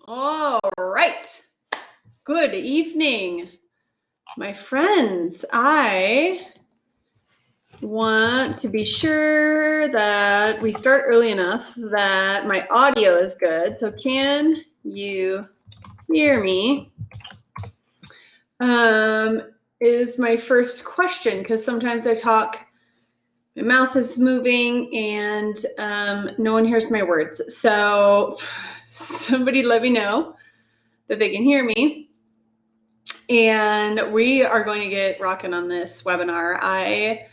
All right. Good evening, my friends. I want to be sure that we start early enough that my audio is good. So can you hear me? Is my first question, because sometimes I talk, my mouth is moving and no one hears my words. So somebody let me know that they can hear me. And we are going to get rocking on this webinar. I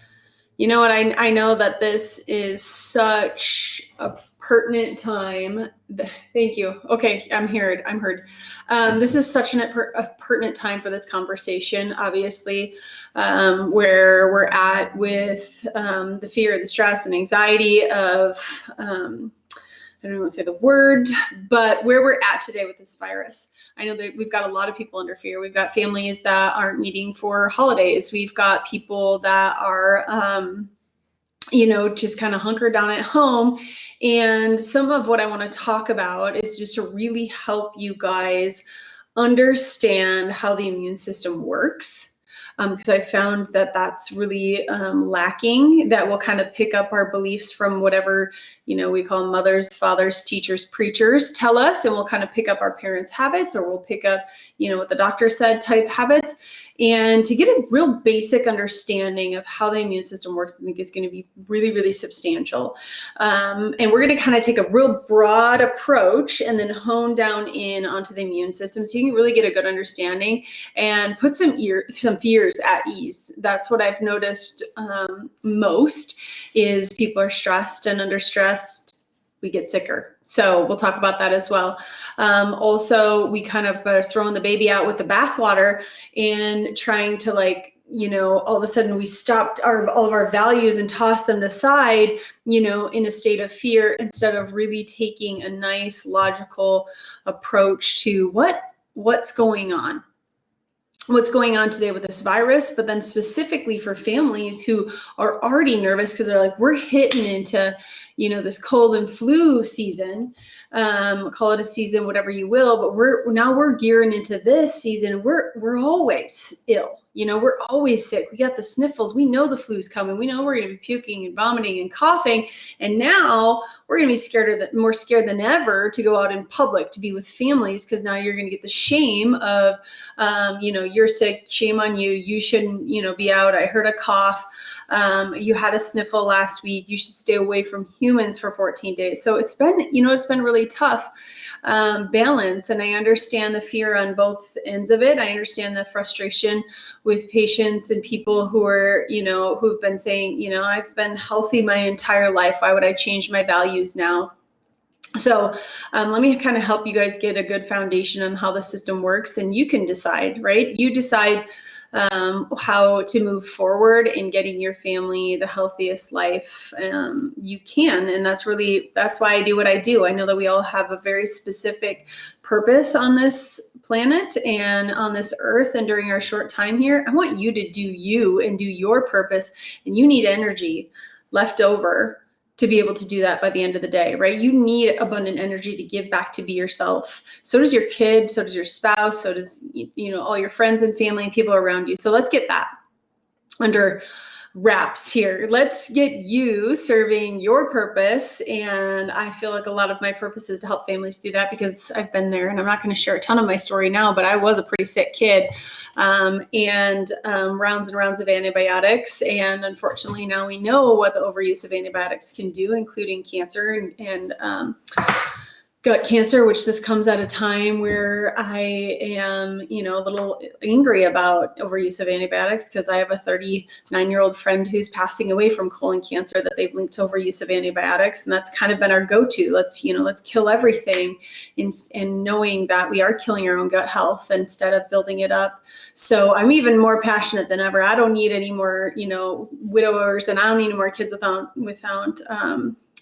know that this is such a pertinent time. Thank you. Okay, I'm heard. This is such a pertinent time for this conversation, obviously, where we're at with the fear, the stress, and anxiety of, I don't want to say the word, but where we're at today with this virus. I know that we've got a lot of people under fear. We've got families that aren't meeting for holidays. We've got people that are, just kind of hunkered down at home. And some of what I want to talk about is just to really help you guys understand how the immune system works. Because I found that that's really lacking, that we'll kind of pick up our beliefs from whatever, we call mothers, fathers, teachers, preachers tell us, and we'll kind of pick up our parents' habits, or we'll pick up, what the doctor said type habits. And to get a real basic understanding of how the immune system works, I think is going to be really, really substantial. And we're going to kind of take a real broad approach and then hone down in onto the immune system so you can really get a good understanding and put some fears at ease. That's what I've noticed most is people are stressed, and under stress, we get sicker. So we'll talk about that as well. Also, we kind of are throwing the baby out with the bathwater and trying to all of a sudden we stopped all of our values and tossed them aside, in a state of fear, instead of really taking a nice logical approach to what's going on. What's going on today with this virus, but then specifically for families who are already nervous because they're like, we're hitting into, this cold and flu season, call it a season, whatever you will, but we're gearing into this season. We're always ill. We're always sick. We got the sniffles. We know the flu's coming. We know we're going to be puking and vomiting and coughing. And now we're going to be more scared than ever to go out in public, to be with families, because now you're going to get the shame of, you're sick, shame on you. You shouldn't, be out. I heard a cough. You had a sniffle last week. You should stay away from humans for 14 days. So it's been really tough balance. And I understand the fear on both ends of it. I understand the frustration with patients and people who are, who've been saying, I've been healthy my entire life. Why would I change my values now? So let me kind of help you guys get a good foundation on how the system works, and you can decide, right? You decide how to move forward in getting your family the healthiest life you can. And that's why I do what I do. I know that we all have a very specific purpose on this planet and on this earth. And during our short time here, I want you to do you and do your purpose. And you need energy left over to be able to do that by the end of the day, right? You need abundant energy to give back, to be yourself. So does your kid, so does your spouse, so does, all your friends and family and people around you. So let's get that under wraps here. Let's get you serving your purpose. And I feel like a lot of my purpose is to help families do that, because I've been there, and I'm not going to share a ton of my story now, but I was a pretty sick kid, and rounds and rounds of antibiotics. And unfortunately, now we know what the overuse of antibiotics can do, including cancer and gut cancer, which this comes at a time where I am, a little angry about overuse of antibiotics, because I have a 39-year-old friend who's passing away from colon cancer that they've linked to overuse of antibiotics. And that's kind of been our go-to. Let's kill everything, and knowing that we are killing our own gut health instead of building it up. So I'm even more passionate than ever. I don't need any more, widowers, and I don't need any more kids without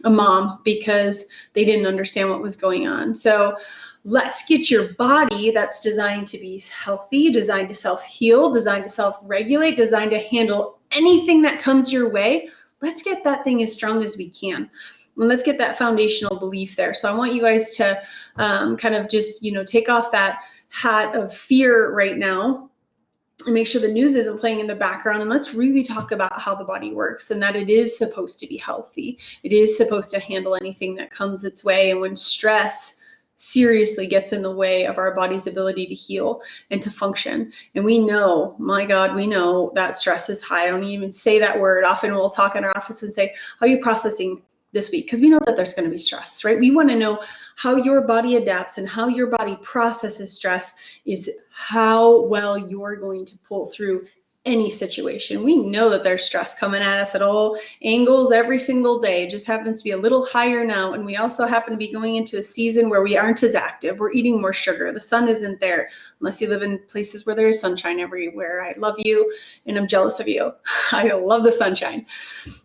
a mom, because they didn't understand what was going on. So let's get your body that's designed to be healthy, designed to self-heal, designed to self-regulate, designed to handle anything that comes your way. Let's get that thing as strong as we can. And let's get that foundational belief there. So I want you guys to kind of just, take off that hat of fear right now and make sure the news isn't playing in the background. And let's really talk about how the body works and that it is supposed to be healthy. It is supposed to handle anything that comes its way. And when stress seriously gets in the way of our body's ability to heal and to function. And we know, my God, we know that stress is high. I don't even say that word. Often we'll talk in our office and say, how are you processing this week? Because we know that there's going to be stress, right? We want to know how your body adapts, and how your body processes stress is how well you're going to pull through any situation. We know that there's stress coming at us at all angles every single day. It just happens to be a little higher now. And we also happen to be going into a season where we aren't as active. We're eating more sugar. The sun isn't there unless you live in places where there is sunshine everywhere. I love you and I'm jealous of you. I love the sunshine.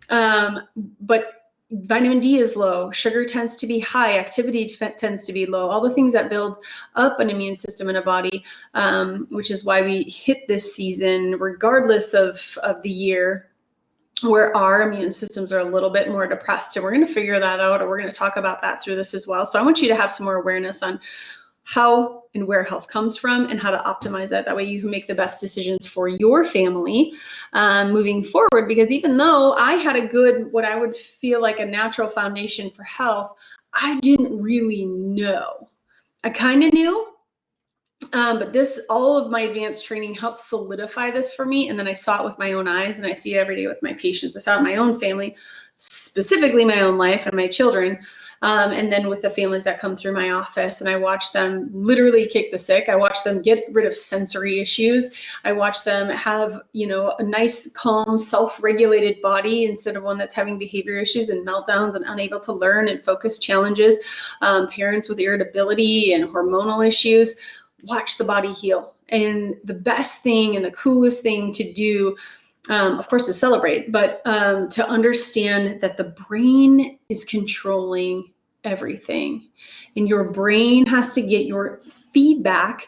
But vitamin D is low. Sugar tends to be high. Activity tends to be low. All the things that build up an immune system in a body, which is why we hit this season, regardless of the year, where our immune systems are a little bit more depressed. And we're going to figure that out, or we're going to talk about that through this as well. So I want you to have some more awareness on how and where health comes from and how to optimize that. That way you can make the best decisions for your family moving forward. Because even though I had a good, what I would feel like a natural foundation for health, I didn't really know. I kind of knew, but all of my advanced training helped solidify this for me. And then I saw it with my own eyes, and I see it every day with my patients. I saw it in my own family, specifically my own life and my children. And then with the families that come through my office, and I watch them literally kick the sick. I watch them get rid of sensory issues. I watch them have, a nice, calm, self-regulated body instead of one that's having behavior issues and meltdowns and unable to learn and focus challenges. Parents with irritability and hormonal issues. Watch the body heal. And the best thing and the coolest thing to do, of course, to celebrate, but to understand that the brain is controlling everything. And your brain has to get your feedback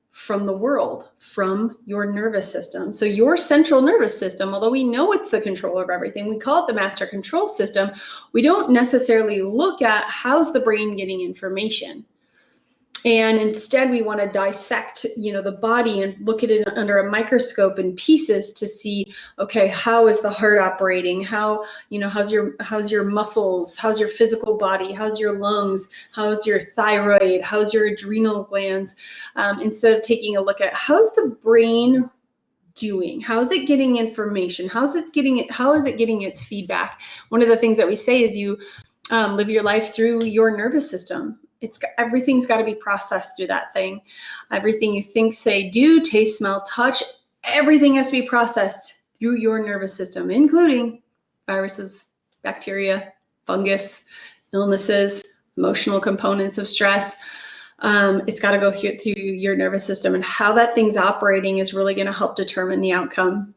from the world, from your nervous system. So your central nervous system, although we know it's the controller of everything, we call it the master control system. We don't necessarily look at how's the brain getting information. And instead, we want to dissect, the body and look at it under a microscope in pieces to see, okay, how is the heart operating? How, how's your muscles? How's your physical body? How's your lungs? How's your thyroid? How's your adrenal glands? Instead of taking a look at how's the brain doing? How is it getting information? How is it getting its feedback? One of the things that we say is you live your life through your nervous system. Everything's got to be processed through that thing. Everything you think, say, do, taste, smell, touch, everything has to be processed through your nervous system, including viruses, bacteria, fungus, illnesses, emotional components of stress. It's got to go through your nervous system, and how that thing's operating is really going to help determine the outcome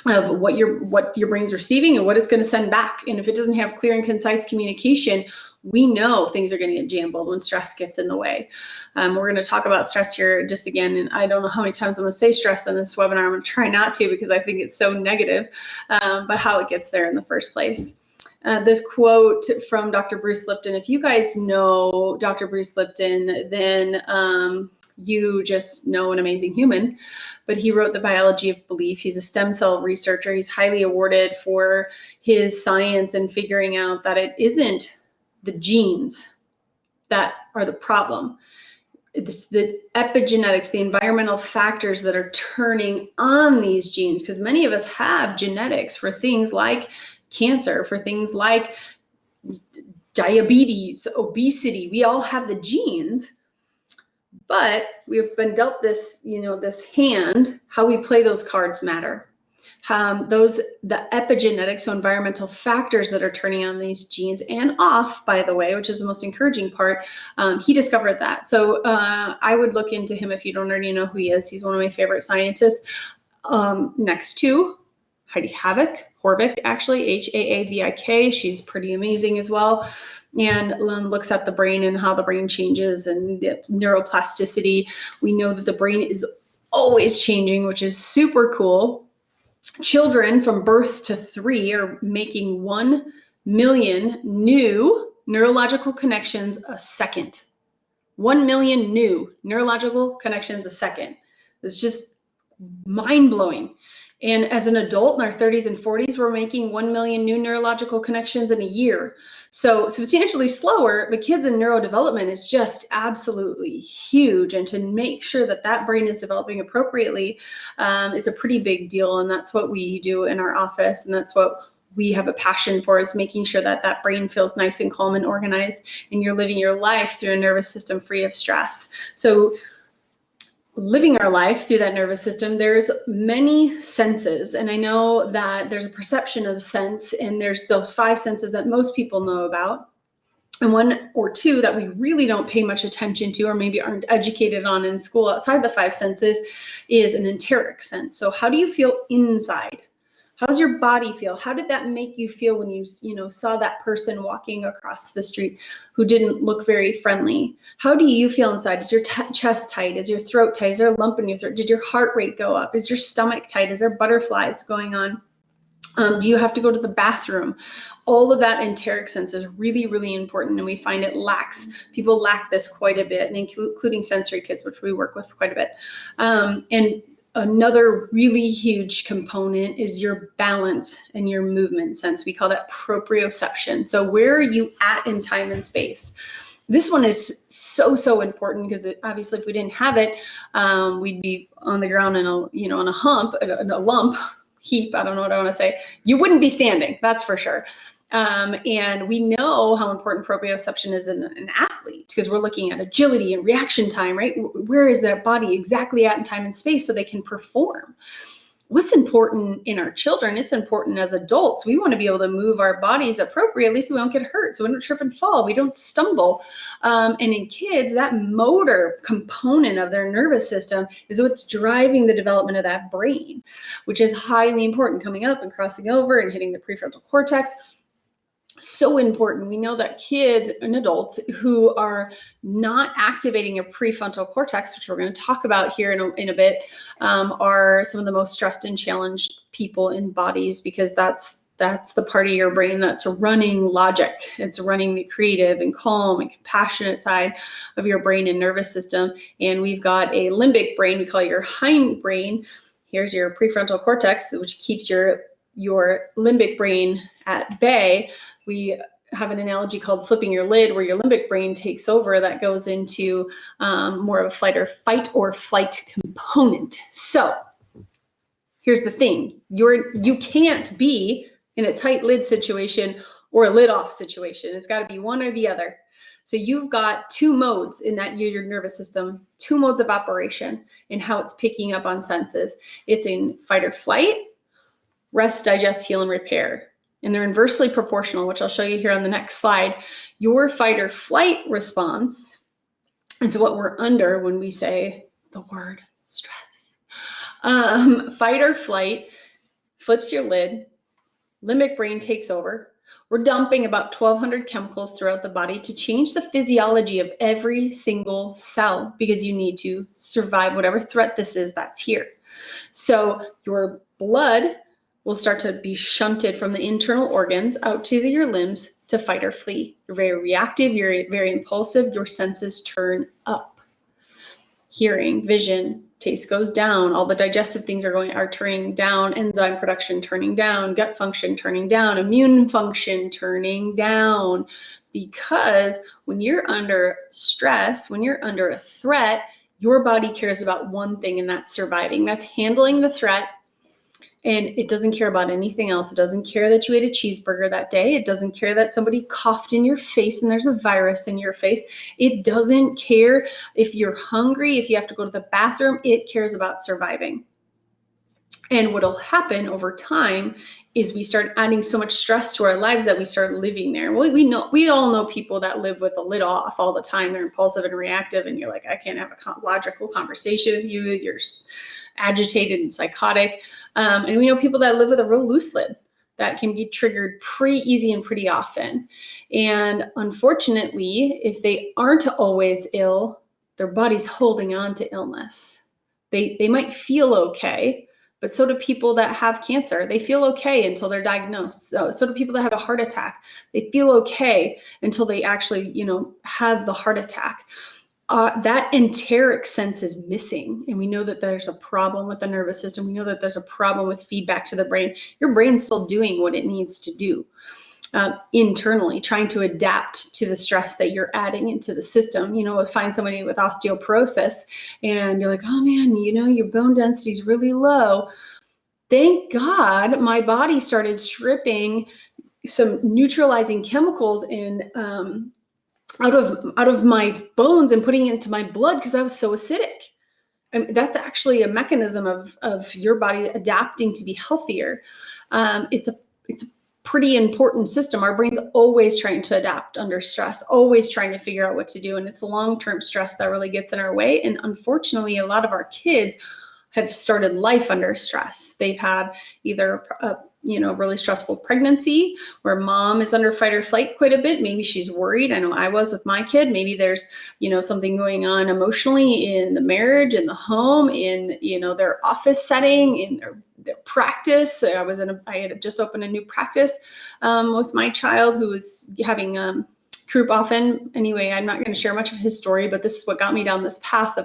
of what your brain's receiving and what it's going to send back. And if it doesn't have clear and concise communication, we know things are going to get jambled when stress gets in the way. We're going to talk about stress here just again, and I don't know how many times I'm going to say stress in this webinar. I'm going to try not to, because I think it's so negative, but how it gets there in the first place. This quote from Dr. Bruce Lipton. If you guys know Dr. Bruce Lipton, then you just know an amazing human. But he wrote The Biology of Belief. He's a stem cell researcher. He's highly awarded for his science and figuring out that it isn't the genes that are the problem. It's the epigenetics, the environmental factors that are turning on these genes, because many of us have genetics for things like cancer, for things like diabetes, obesity. We all have the genes, but we've been dealt this, this hand. How we play those cards matter. The epigenetics, so environmental factors that are turning on these genes and off, by the way, which is the most encouraging part. He discovered that. So I would look into him if you don't already know who he is. He's one of my favorite scientists, next to Heidi Horvik, actually, Haavik. She's pretty amazing as well. And looks at the brain and how the brain changes and the neuroplasticity. We know that the brain is always changing, which is super cool. Children from birth to 3 are making 1 million new neurological connections a second. 1 million new neurological connections a second. It's just mind-blowing. And as an adult in our 30s and 40s, we're making 1 million new neurological connections in a year. So substantially slower, but kids in neurodevelopment is just absolutely huge. And to make sure that that brain is developing appropriately is a pretty big deal. And that's what we do in our office. And that's what we have a passion for, is making sure that that brain feels nice and calm and organized, and you're living your life through a nervous system free of stress. So living our life through that nervous system, there's many senses. And I know that there's a perception of sense, and there's those 5 senses that most people know about. And 1 or 2 that we really don't pay much attention to, or maybe aren't educated on in school outside the 5 senses, is an enteric sense. So how do you feel inside? How's your body feel? How did that make you feel when you saw that person walking across the street who didn't look very friendly? How do you feel inside? Is your chest tight? Is your throat tight? Is there a lump in your throat? Did your heart rate go up? Is your stomach tight? Is there butterflies going on? Do you have to go to the bathroom? All of that enteric sense is really, really important. And we find people lack this quite a bit, and including sensory kids, which we work with quite a bit. And another really huge component is your balance and your movement sense. We call that proprioception. So where are you at in time and space? This one is so important, because obviously if we didn't have it, we'd be on the ground in on a lump heap. I don't know what I want to say. You wouldn't be standing, that's for sure. And we know how important proprioception is in an athlete, because we're looking at agility and reaction time, right? Where is their body exactly at in time and space so they can perform? What's important in our children, it's important as adults. We want to be able to move our bodies appropriately so we don't get hurt, so we don't trip and fall, we don't stumble. And in kids, that motor component of their nervous system is what's driving the development of that brain, which is highly important, coming up and crossing over and hitting the prefrontal cortex. So important. We know that kids and adults who are not activating a prefrontal cortex, which we're going to talk about here in a bit, are some of the most stressed and challenged people in bodies, because that's the part of your brain that's running logic. It's running the creative and calm and compassionate side of your brain and nervous system. And we've got a limbic brain, we call it your hind brain. Here's your prefrontal cortex, which keeps your limbic brain at bay. We have an analogy called flipping your lid, where your limbic brain takes over. That goes into more of a fight or flight component. So here's the thing. You can't be in a tight lid situation or a lid off situation. It's got to be one or the other. So you've got 2 modes in that your nervous system, 2 modes of operation in how it's picking up on senses. It's in fight or flight, rest, digest, heal, and repair. And they're inversely proportional, which I'll show you here on the next slide. Your fight or flight response is what we're under when we say the word stress. Fight or flight flips your lid, limbic brain takes over. We're dumping about 1,200 chemicals throughout the body to change the physiology of every single cell, because you need to survive whatever threat this is that's here. So your blood will start to be shunted from the internal organs out to your limbs to fight or flee. You're very reactive, you're very impulsive, your senses turn up. Hearing, vision, taste goes down, all the digestive things are turning down, enzyme production turning down, gut function turning down, immune function turning down. Because when you're under stress, when you're under a threat, your body cares about one thing, and that's surviving. That's handling the threat. And it doesn't care about anything else. It doesn't care that you ate a cheeseburger that day. It doesn't care that somebody coughed in your face and there's a virus in your face. It doesn't care if you're hungry, if you have to go to the bathroom. It cares about surviving. And what'll happen over time is we start adding so much stress to our lives that we start living there. Well, we all know people that live with a lid off all the time. They're impulsive and reactive, and you're like, I can't have a logical conversation with you. You're agitated and psychotic. And we know people that live with a real loose lid that can be triggered pretty easy and pretty often. And unfortunately, if they aren't always ill, their body's holding on to illness. They might feel okay, but so do people that have cancer. They feel okay until they're diagnosed. So do people that have a heart attack. They feel okay until they actually, have the heart attack. That enteric sense is missing. And we know that there's a problem with the nervous system. We know that there's a problem with feedback to the brain. Your brain's still doing what it needs to do internally, trying to adapt to the stress that you're adding into the system. Find somebody with osteoporosis and you're like, oh man, your bone density is really low. Thank God my body started stripping some neutralizing chemicals in out of my bones and putting it into my blood because I was so acidic. That's actually a mechanism of your body adapting to be healthier. It's a pretty important system. Our brain's always trying to adapt under stress, always trying to figure out what to do. And it's long-term stress that really gets in our way. And unfortunately, a lot of our kids have started life under stress. They've had either a really stressful pregnancy where mom is under fight or flight quite a bit. Maybe she's worried. I know I was with my kid. Maybe there's, something going on emotionally in the marriage, in the home, in, their office setting, in their practice. I had just opened a new practice with my child who was having croup often. Anyway, I'm not going to share much of his story, but this is what got me down this path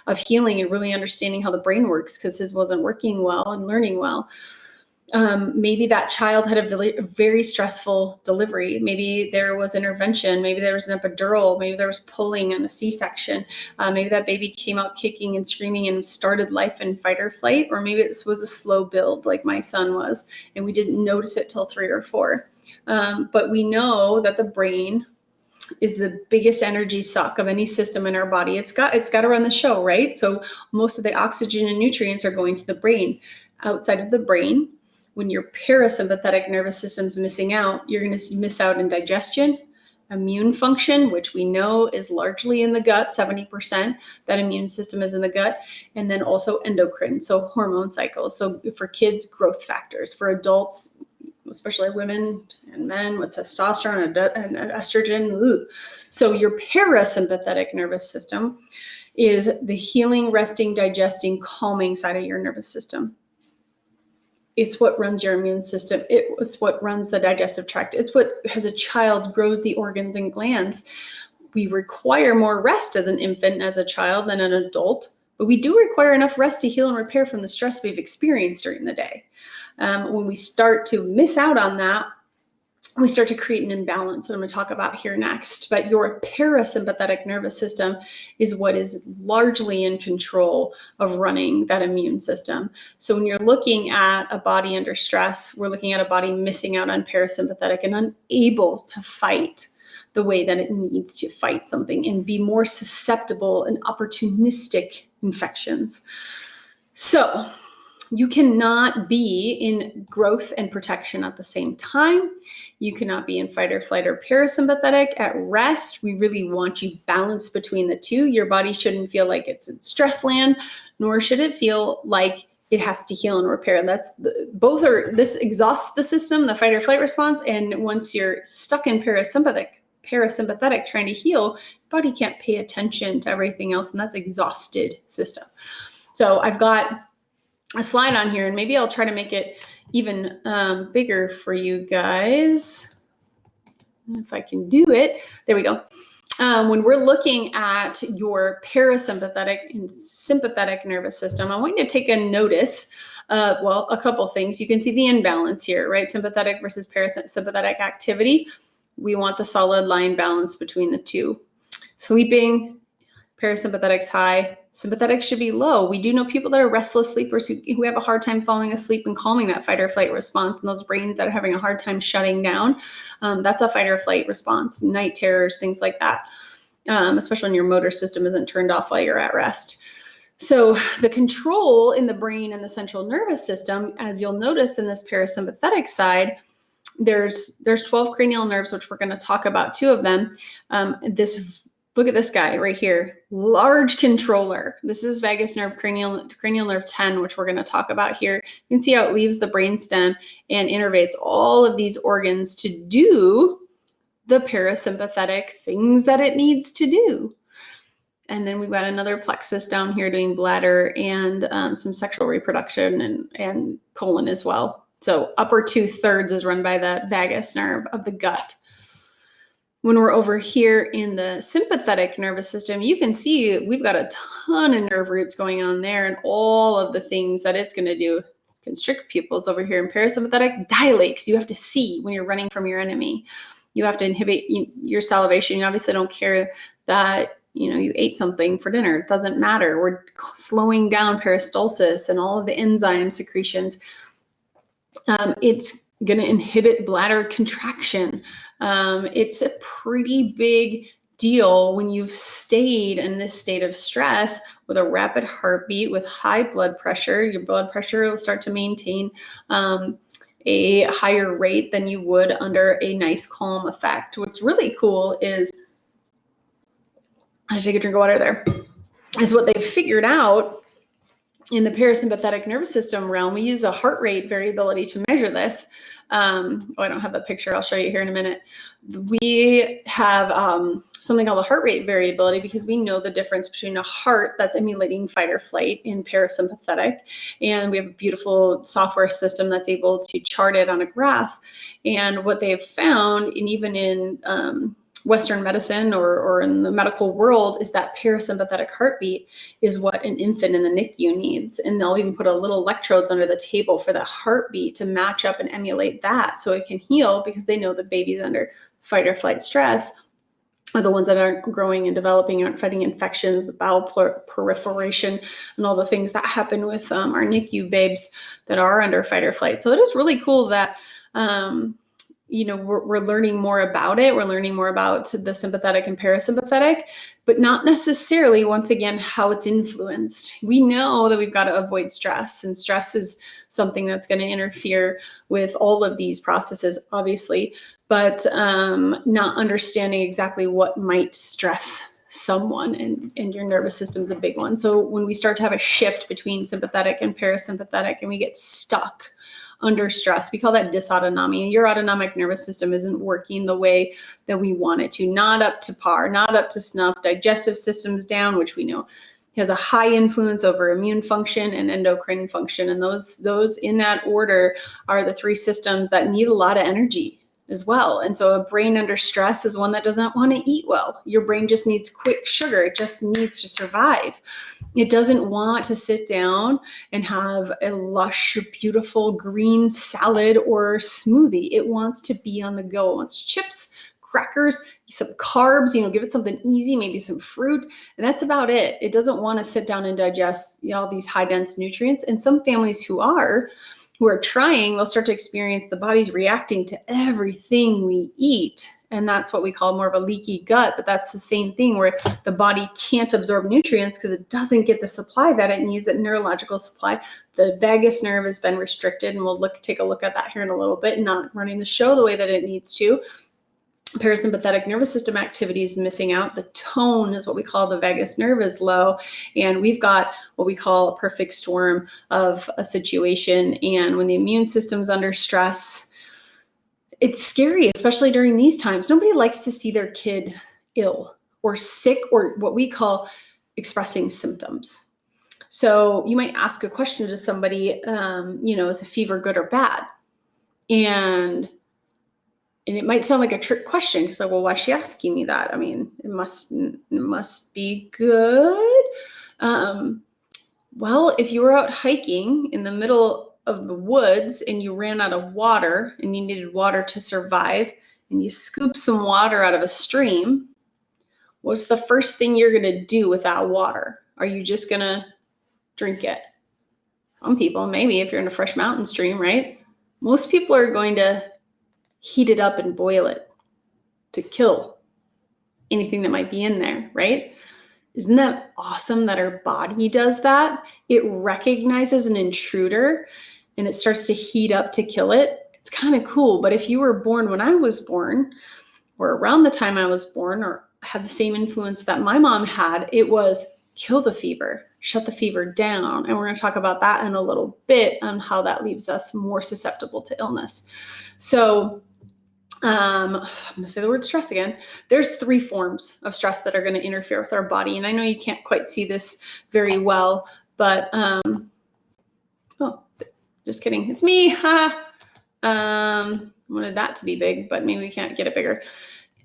of healing and really understanding how the brain works because his wasn't working well and learning well. Maybe that child had a very stressful delivery. Maybe there was intervention. Maybe there was an epidural. Maybe there was pulling and a C-section. Maybe that baby came out kicking and screaming and started life in fight or flight. Or maybe this was a slow build like my son was, and we didn't notice it till 3 or 4. But we know that the brain is the biggest energy suck of any system in our body. It's got to run the show, right? So most of the oxygen and nutrients are going to the brain. Outside of the brain, when your parasympathetic nervous system is missing out, you're going to miss out in digestion, immune function, which we know is largely in the gut, 70%, that immune system is in the gut, and then also endocrine, so hormone cycles. So for kids, growth factors. For adults, especially women and men with testosterone and estrogen. Ugh. So your parasympathetic nervous system is the healing, resting, digesting, calming side of your nervous system. It's what runs your immune system. It's what runs the digestive tract. It's what, as a child, grows the organs and glands. We require more rest as an infant and as a child than an adult, but we do require enough rest to heal and repair from the stress we've experienced during the day. When we start to miss out on that, we start to create an imbalance that I'm going to talk about here next. But your parasympathetic nervous system is what is largely in control of running that immune system. So when you're looking at a body under stress, we're looking at a body missing out on parasympathetic and unable to fight the way that it needs to fight something and be more susceptible and opportunistic infections. So you cannot be in growth and protection at the same time. You cannot be in fight or flight or parasympathetic. At rest, we really want you balanced between the two. Your body shouldn't feel like it's in stress land, nor should it feel like it has to heal and repair. This exhausts the system, the fight or flight response. And once you're stuck in parasympathetic trying to heal, your body can't pay attention to everything else. And that's exhausted system. So I've got a slide on here, and maybe I'll try to make it even bigger for you guys. If I can do it. There we go. When we're looking at your parasympathetic and sympathetic nervous system, I want you to take a notice of, a couple things. You can see the imbalance here, right? Sympathetic versus parasympathetic activity. We want the solid line balance between the two. Sleeping, parasympathetic's high, sympathetic should be low. We do know people that are restless sleepers who have a hard time falling asleep and calming that fight or flight response, and those brains that are having a hard time shutting down. That's a fight or flight response, night terrors, things like that, especially when your motor system isn't turned off while you're at rest. So the control in the brain and the central nervous system, as you'll notice in this parasympathetic side, there's 12 cranial nerves, which we're going to talk about 2 of them. Look at this guy right here, large controller. This is vagus nerve, cranial nerve 10, which we're going to talk about here. You can see how it leaves the brainstem and innervates all of these organs to do the parasympathetic things that it needs to do. And then we've got another plexus down here doing bladder and some sexual reproduction and colon as well. So upper 2/3 is run by the vagus nerve of the gut. When we're over here in the sympathetic nervous system, you can see we've got a ton of nerve roots going on there, and all of the things that it's going to do. Constrict pupils over here in parasympathetic, dilate, because you have to see when you're running from your enemy. You have to inhibit your salivation. You obviously don't care that you ate something for dinner. It doesn't matter. We're slowing down peristalsis and all of the enzyme secretions. It's going to inhibit bladder contraction. It's a pretty big deal when you've stayed in this state of stress with a rapid heartbeat, with high blood pressure. Your blood pressure will start to maintain a higher rate than you would under a nice calm effect. What's really cool is, I take a drink of water there, is what they've figured out in the parasympathetic nervous system realm. We use a heart rate variability to measure this. I don't have the picture. I'll show you here in a minute. We have something called a heart rate variability because we know the difference between a heart that's emulating fight or flight in parasympathetic, and we have a beautiful software system that's able to chart it on a graph. And what they've found, and even in Western medicine or in the medical world, is that parasympathetic heartbeat is what an infant in the NICU needs. And they'll even put a little electrodes under the table for that heartbeat to match up and emulate that so it can heal, because they know the babies under fight or flight stress are the ones that aren't growing and developing, aren't fighting infections, the bowel proliferation, and all the things that happen with our NICU babes that are under fight or flight. So it is really cool that we're learning more about it. We're learning more about the sympathetic and parasympathetic, but not necessarily, once again, how it's influenced. We know that we've got to avoid stress, and stress is something that's going to interfere with all of these processes, obviously, but not understanding exactly what might stress someone, and your nervous system is a big one. So when we start to have a shift between sympathetic and parasympathetic and we get stuck under stress, we call that dysautonomy. Your autonomic nervous system isn't working the way that we want it to, not up to par, not up to snuff. Digestive system's down, which we know has a high influence over immune function and endocrine function. And those in that order are the three systems that need a lot of energy as well. And so a brain under stress is one that doesn't want to eat well. Your brain just needs quick sugar. It just needs to survive. It doesn't want to sit down and have a lush, beautiful green salad or smoothie. It wants to be on the go. It wants chips, crackers, some carbs, give it something easy, maybe some fruit, and that's about it. It doesn't want to sit down and digest all these high dense nutrients. And some families who are trying, they'll start to experience the body's reacting to everything we eat. And that's what we call more of a leaky gut. But that's the same thing, where the body can't absorb nutrients because it doesn't get the supply that it needs, that neurological supply. The vagus nerve has been restricted, and we'll take a look at that here in a little bit, not running the show the way that it needs to. Parasympathetic nervous system activity is missing out. The tone is what we call the vagus nerve is low. And we've got what we call a perfect storm of a situation. And when the immune system's under stress, it's scary, especially during these times. Nobody likes to see their kid ill or sick, or what we call expressing symptoms. So you might ask a question to somebody, is a fever good or bad? And it might sound like a trick question, because well, why is she asking me that? I mean, it must be good. Well, if you were out hiking in the middle of the woods and you ran out of water and you needed water to survive, and you scoop some water out of a stream, what's the first thing you're going to do with that water? Are you just going to drink it? Some people, maybe if you're in a fresh mountain stream, right? Most people are going to heat it up and boil it to kill anything that might be in there, right? Isn't that awesome that our body does that? It recognizes an intruder and it starts to heat up to kill it. It's kind of cool. But if you were born when I was born, or around the time I was born, or had the same influence that my mom had, it was kill the fever, shut the fever down. And we're going to talk about that in a little bit, on how that leaves us more susceptible to illness. So I'm going to say the word stress again. There's 3 forms of stress that are going to interfere with our body. And I know you can't quite see this very well, but, oh, just kidding. It's me. I wanted that to be big, but maybe we can't get it bigger.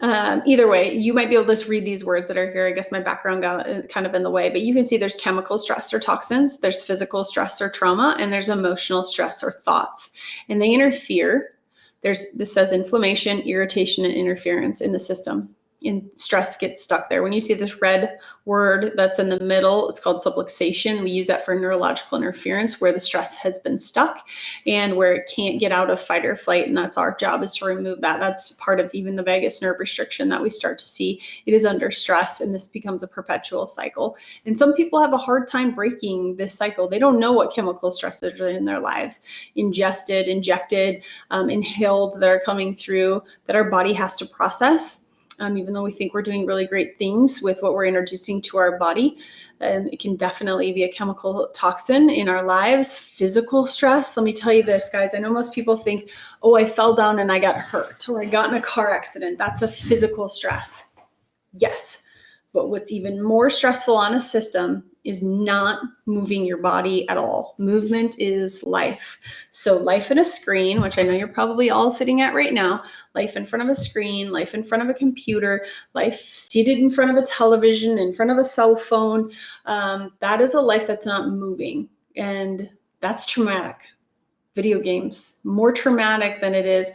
Either way, you might be able to just read these words that are here. I guess my background got kind of in the way, but you can see there's chemical stress or toxins, there's physical stress or trauma, and there's emotional stress or thoughts. And they interfere. This says inflammation, irritation, and interference in the system. And stress gets stuck there. When you see this red word that's in the middle, it's called subluxation. We use that for neurological interference, where the stress has been stuck and where it can't get out of fight or flight. And that's our job, is to remove that. That's part of even the vagus nerve restriction that we start to see. It is under stress, and this becomes a perpetual cycle. And some people have a hard time breaking this cycle. They don't know what chemical stresses are in their lives, ingested, injected, inhaled, that are coming through, that our body has to process. Even though we think we're doing really great things with what we're introducing to our body, it can definitely be a chemical toxin in our lives. Physical stress, let me tell you this, guys. I know most people think, oh, I fell down and I got hurt, or I got in a car accident. That's a physical stress. Yes. But what's even more stressful on a system is not moving your body at all. Movement is life. So life in a screen, which I know you're probably all sitting at right now, life in front of a screen, life in front of a computer, life seated in front of a television, in front of a cell phone, that is a life that's not moving. And that's traumatic. Video games, more traumatic than it is,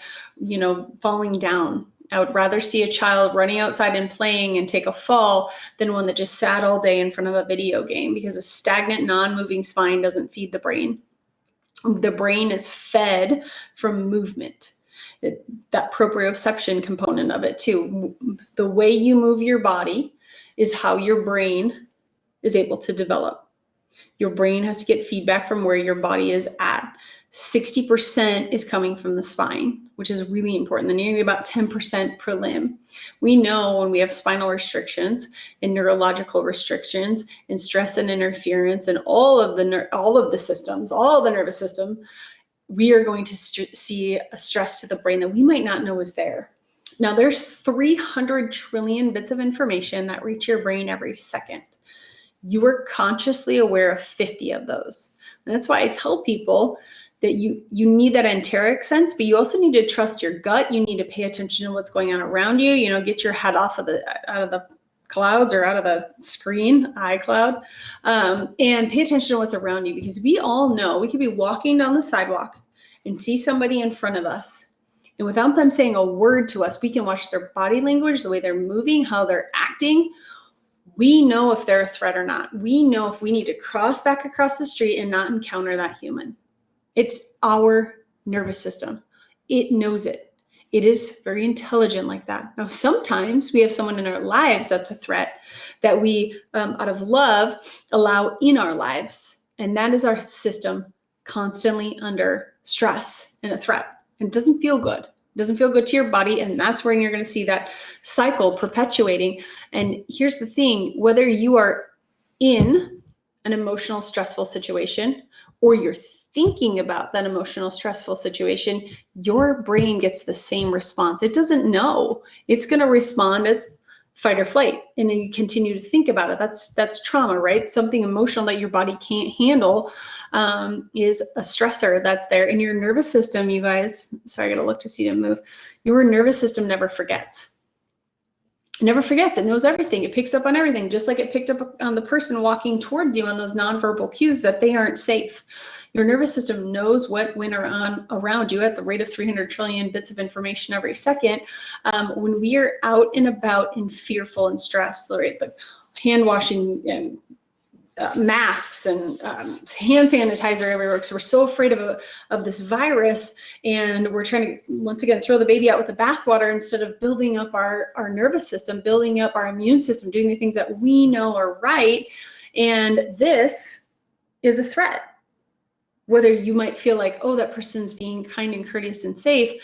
falling down. I would rather see a child running outside and playing and take a fall than one that just sat all day in front of a video game, because a stagnant, non-moving spine doesn't feed the brain. The brain is fed from movement. That proprioception component of it too. The way you move your body is how your brain is able to develop. Your brain has to get feedback from where your body is at. 60% is coming from the spine, which is really important. Then you get about 10% per limb. We know when we have spinal restrictions and neurological restrictions and stress and interference and all of the nervous system, we are going to see a stress to the brain that we might not know is there. Now, there's 300 trillion bits of information that reach your brain every second. You are consciously aware of 50 of those. And that's why I tell people that you need that enteric sense, but you also need to trust your gut. You need to pay attention to what's going on around you. Get your head out of the clouds or out of the screen, iCloud, and pay attention to what's around you, because we all know we could be walking down the sidewalk and see somebody in front of us. And without them saying a word to us, we can watch their body language, the way they're moving, how they're acting. We know if they're a threat or not. We know if we need to cross back across the street and not encounter that human. It's our nervous system. It knows it. It is very intelligent like that. Now, sometimes we have someone in our lives that's a threat that we, out of love, allow in our lives. And that is our system constantly under stress and a threat. And it doesn't feel good. It doesn't feel good to your body. And that's where you're going to see that cycle perpetuating. And here's the thing, whether you are in an emotional, stressful situation or you're thinking about that emotional, stressful situation, your brain gets the same response. It doesn't know. It's going to respond as fight or flight. And then you continue to think about it. That's trauma, right? Something emotional that your body can't handle is a stressor that's there. And your nervous system, you guys, sorry, I got to look to see them move. Your nervous system never forgets. It never forgets. It knows everything. It picks up on everything, just like it picked up on the person walking towards you on those nonverbal cues that they aren't safe. Your nervous system knows what went on around you at the rate of 300 trillion bits of information every second. When we are out and about and fearful and stressed, right, the hand washing and masks and hand sanitizer everywhere, because we're so afraid of this virus, and we're trying to once again throw the baby out with the bathwater instead of building up our nervous system, building up our immune system, doing the things that we know are right. And this is a threat. Whether you might feel like, oh, that person's being kind and courteous and safe,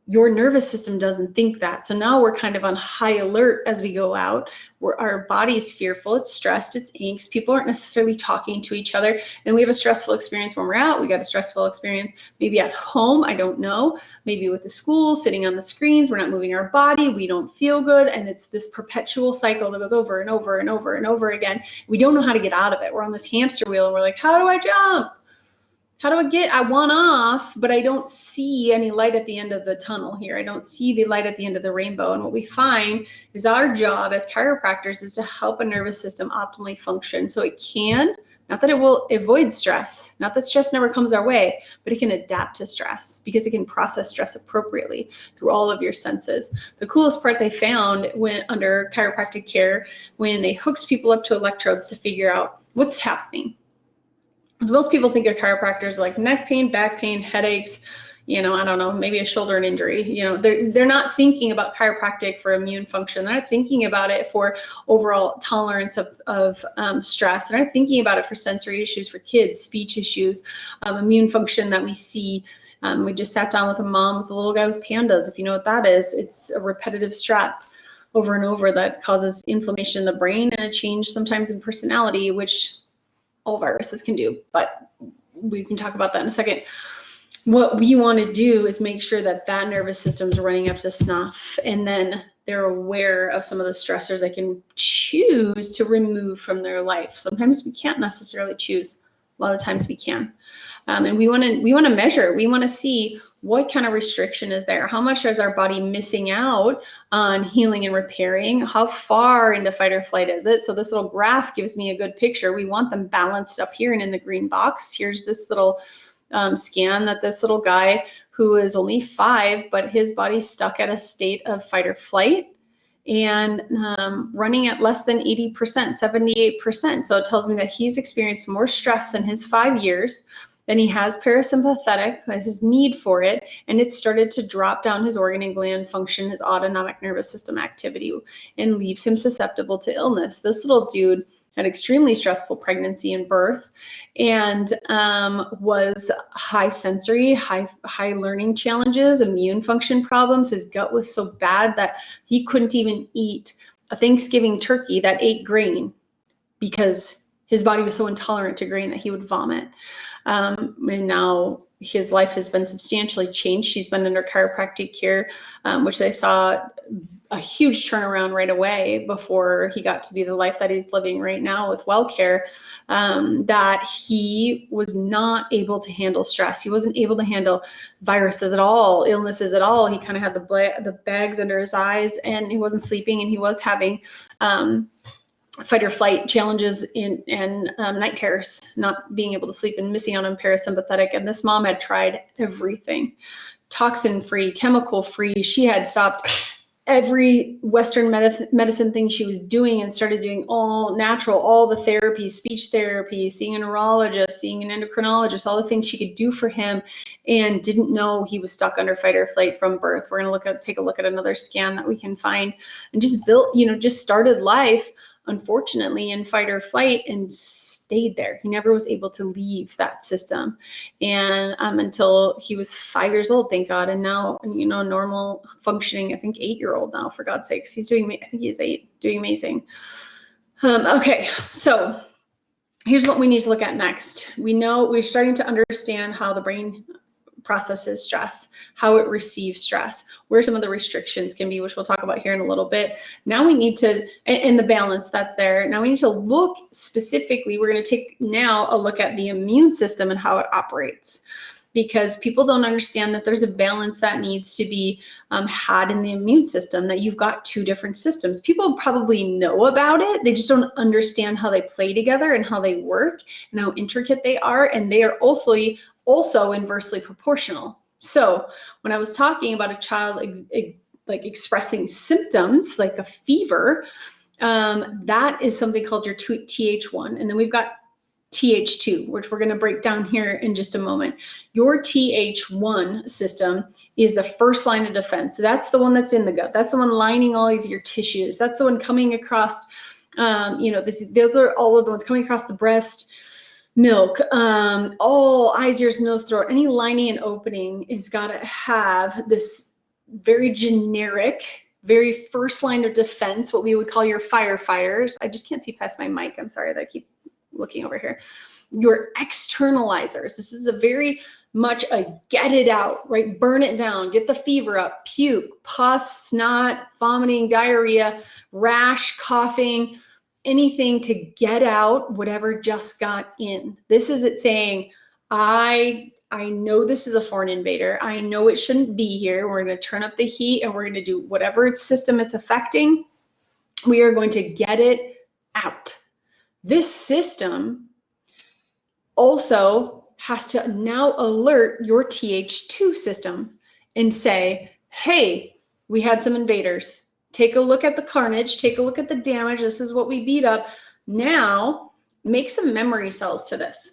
your nervous system doesn't think that. So now we're kind of on high alert as we go out, where our body's fearful, it's stressed, it's angst. People aren't necessarily talking to each other. And we have a stressful experience when we're out. We got a stressful experience maybe at home, I don't know, maybe with the school, sitting on the screens, we're not moving our body, we don't feel good. And it's this perpetual cycle that goes over and over and over and over again. We don't know how to get out of it. We're on this hamster wheel and we're like, how do I jump? How do I want off, but I don't see any light at the end of the tunnel here. I don't see the light at the end of the rainbow. And what we find is our job as chiropractors is to help a nervous system optimally function. So it can, not that it will avoid stress, not that stress never comes our way, but it can adapt to stress because it can process stress appropriately through all of your senses. The coolest part they found when under chiropractic care, when they hooked people up to electrodes to figure out what's happening. Because most people think of chiropractors like neck pain, back pain, headaches, I don't know, maybe a shoulder injury. They're not thinking about chiropractic for immune function. They're not thinking about it for overall tolerance of stress. They're not thinking about it for sensory issues for kids, speech issues, immune function that we see. We just sat down with a mom with a little guy with pandas. If you know what that is, it's a repetitive strap over and over that causes inflammation in the brain and a change sometimes in personality, which all viruses can do, but we can talk about that in a second. What we want to do is make sure that nervous system is running up to snuff, and then they're aware of some of the stressors they can choose to remove from their life. Sometimes we can't necessarily choose. A lot of times we can. And we want to measure. We want to see what kind of restriction is there. How much is our body missing out on healing and repairing? How far into fight or flight is it? So this little graph gives me a good picture. We want them balanced up here and in the green box. Here's this little scan that this little guy who is only 5, but his body's stuck at a state of fight or flight and running at less than 80%, 78%. So it tells me that he's experienced more stress in his 5 years than he has parasympathetic, his need for it, and it started to drop down his organ and gland function, his autonomic nervous system activity, and leaves him susceptible to illness. This little dude had extremely stressful pregnancy and birth, and was high sensory, high learning challenges, immune function problems. His gut was so bad that he couldn't even eat a Thanksgiving turkey that ate grain because his body was so intolerant to grain that he would vomit. And now his life has been substantially changed. She's been under chiropractic care, which they saw a huge turnaround right away before he got to be the life that he's living right now with well care, that he was not able to handle stress. He wasn't able to handle viruses at all, illnesses at all. He kind of had the bags under his eyes, and he wasn't sleeping, and he was having fight or flight challenges and night terrors, not being able to sleep and missing out on parasympathetic. And this mom had tried everything, toxin-free, chemical-free. She had stopped every Western medicine thing she was doing and started doing all natural, all the therapies, speech therapy, seeing a neurologist, seeing an endocrinologist, all the things she could do for him, and didn't know he was stuck under fight or flight from birth. We're going to take a look at another scan that we can find, and just started life, unfortunately, in fight or flight and stayed there. He never was able to leave that system, and until he was 5 years old, thank God. And now, normal functioning, I think 8-year-old now, for God's sakes, I think he's 8, doing amazing. Okay, so here's what we need to look at next. We know we're starting to understand how the brain processes stress, how it receives stress, where some of the restrictions can be, which we'll talk about here in a little bit. Now we need to, and the balance that's there. Now we need to look specifically, we're going to take now a look at the immune system and how it operates, because people don't understand that there's a balance that needs to be had in the immune system, that you've got 2 different systems. People probably know about it. They just don't understand how they play together and how they work and how intricate they are. And they are also inversely proportional. So when I was talking about a child expressing symptoms like a fever, that is something called your TH1. And then we've got TH2, which we're going to break down here in just a moment. Your TH1 system is the first line of defense. That's the one that's in the gut. That's the one lining all of your tissues. That's the one coming across, those are all of the ones coming across the breast, milk, all eyes, ears, nose, throat. Any lining and opening has got to have this very generic, very first line of defense, what we would call your firefighters. I just can't see past my mic. I'm sorry that I keep looking over here. Your externalizers. This is a very much a get it out, right? Burn it down, get the fever up, puke, pus, snot, vomiting, diarrhea, rash, coughing, anything to get out whatever just got in. This is it saying, I know this is a foreign invader. I know it shouldn't be here. We're going to turn up the heat and we're going to do whatever system it's affecting. We are going to get it out. This system also has to now alert your Th2 system and say, hey, we had some invaders. Take a look at the carnage. Take a look at the damage. This is what we beat up. Now, make some memory cells to this.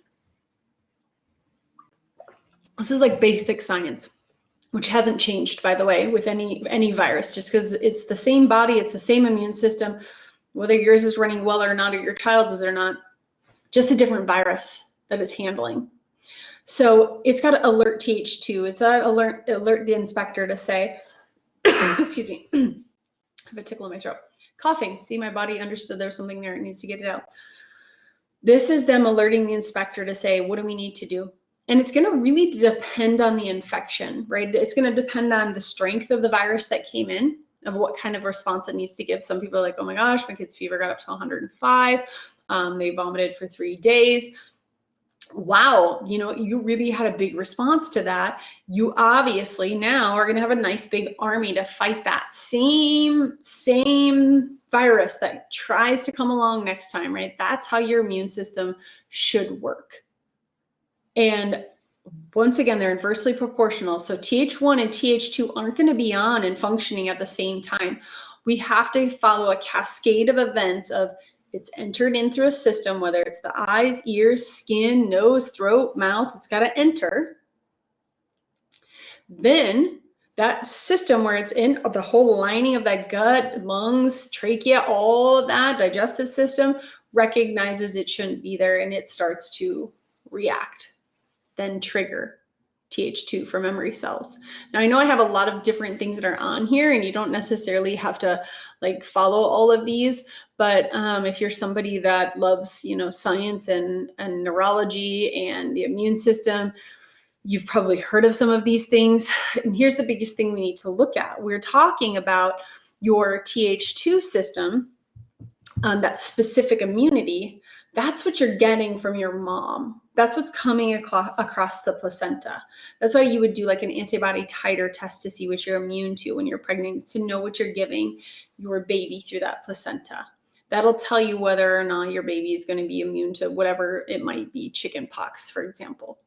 This is like basic science, which hasn't changed, by the way, with any virus, just because it's the same body, it's the same immune system, whether yours is running well or not, or your child's is or not, just a different virus that it's handling. So it's got to alert Th2. It's got to alert the inspector to say, excuse me, I have a tickle in my throat. Coughing. See, my body understood there's something there. It needs to get it out. This is them alerting the inspector to say, what do we need to do? And it's going to really depend on the infection, right? It's going to depend on the strength of the virus that came in, of what kind of response it needs to give. Some people are like, oh my gosh, my kid's fever got up to 105. They vomited for 3 days. Wow, you really had a big response to that. You obviously now are going to have a nice big army to fight that same virus that tries to come along next time, right? That's how your immune system should work. And once again, they're inversely proportional. So Th1 and Th2 aren't going to be on and functioning at the same time. We have to follow a cascade of events of it's entered in through a system, whether it's the eyes, ears, skin, nose, throat, mouth, it's got to enter. Then that system where it's in the whole lining of that gut, lungs, trachea, all of that digestive system recognizes it shouldn't be there and it starts to react, then trigger Th2 for memory cells. Now, I know I have a lot of different things that are on here and you don't necessarily have to follow all of these, but if you're somebody that loves, science and neurology and the immune system, you've probably heard of some of these things. And here's the biggest thing we need to look at. We're talking about your Th2 system, that specific immunity. That's what you're getting from your mom. That's what's coming across the placenta. That's why you would do like an antibody titer test to see what you're immune to when you're pregnant, to know what you're giving your baby through that placenta. That'll tell you whether or not your baby is going to be immune to whatever it might be, chicken pox, for example.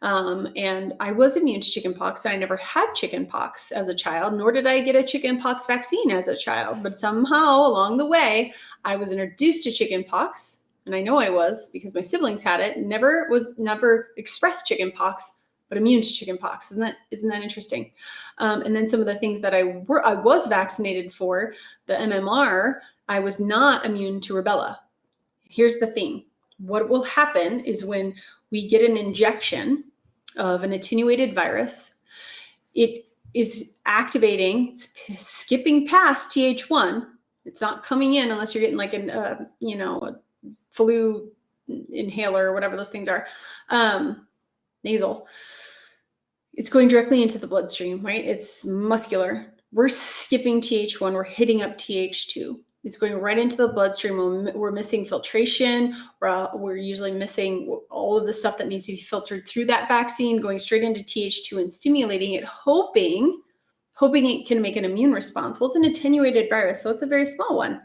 And I was immune to chicken pox. I never had chicken pox as a child, nor did I get a chicken pox vaccine as a child. But somehow along the way, I was introduced to chicken pox. And I know I was because my siblings had it. Never expressed chicken pox, but immune to chicken pox. Isn't that interesting? And then some of the things that I was vaccinated for, the MMR, I was not immune to rubella. Here's the thing. What will happen is when we get an injection of an attenuated virus, it is activating, it's skipping past Th1. It's not coming in unless you're getting like a flu inhaler or whatever those things are, nasal. It's going directly into the bloodstream, right? It's muscular. We're skipping Th1. We're hitting up Th2. It's going right into the bloodstream. We're missing filtration. We're usually missing all of the stuff that needs to be filtered through that vaccine, going straight into Th2 and stimulating it, hoping it can make an immune response. Well, it's an attenuated virus, so it's a very small one,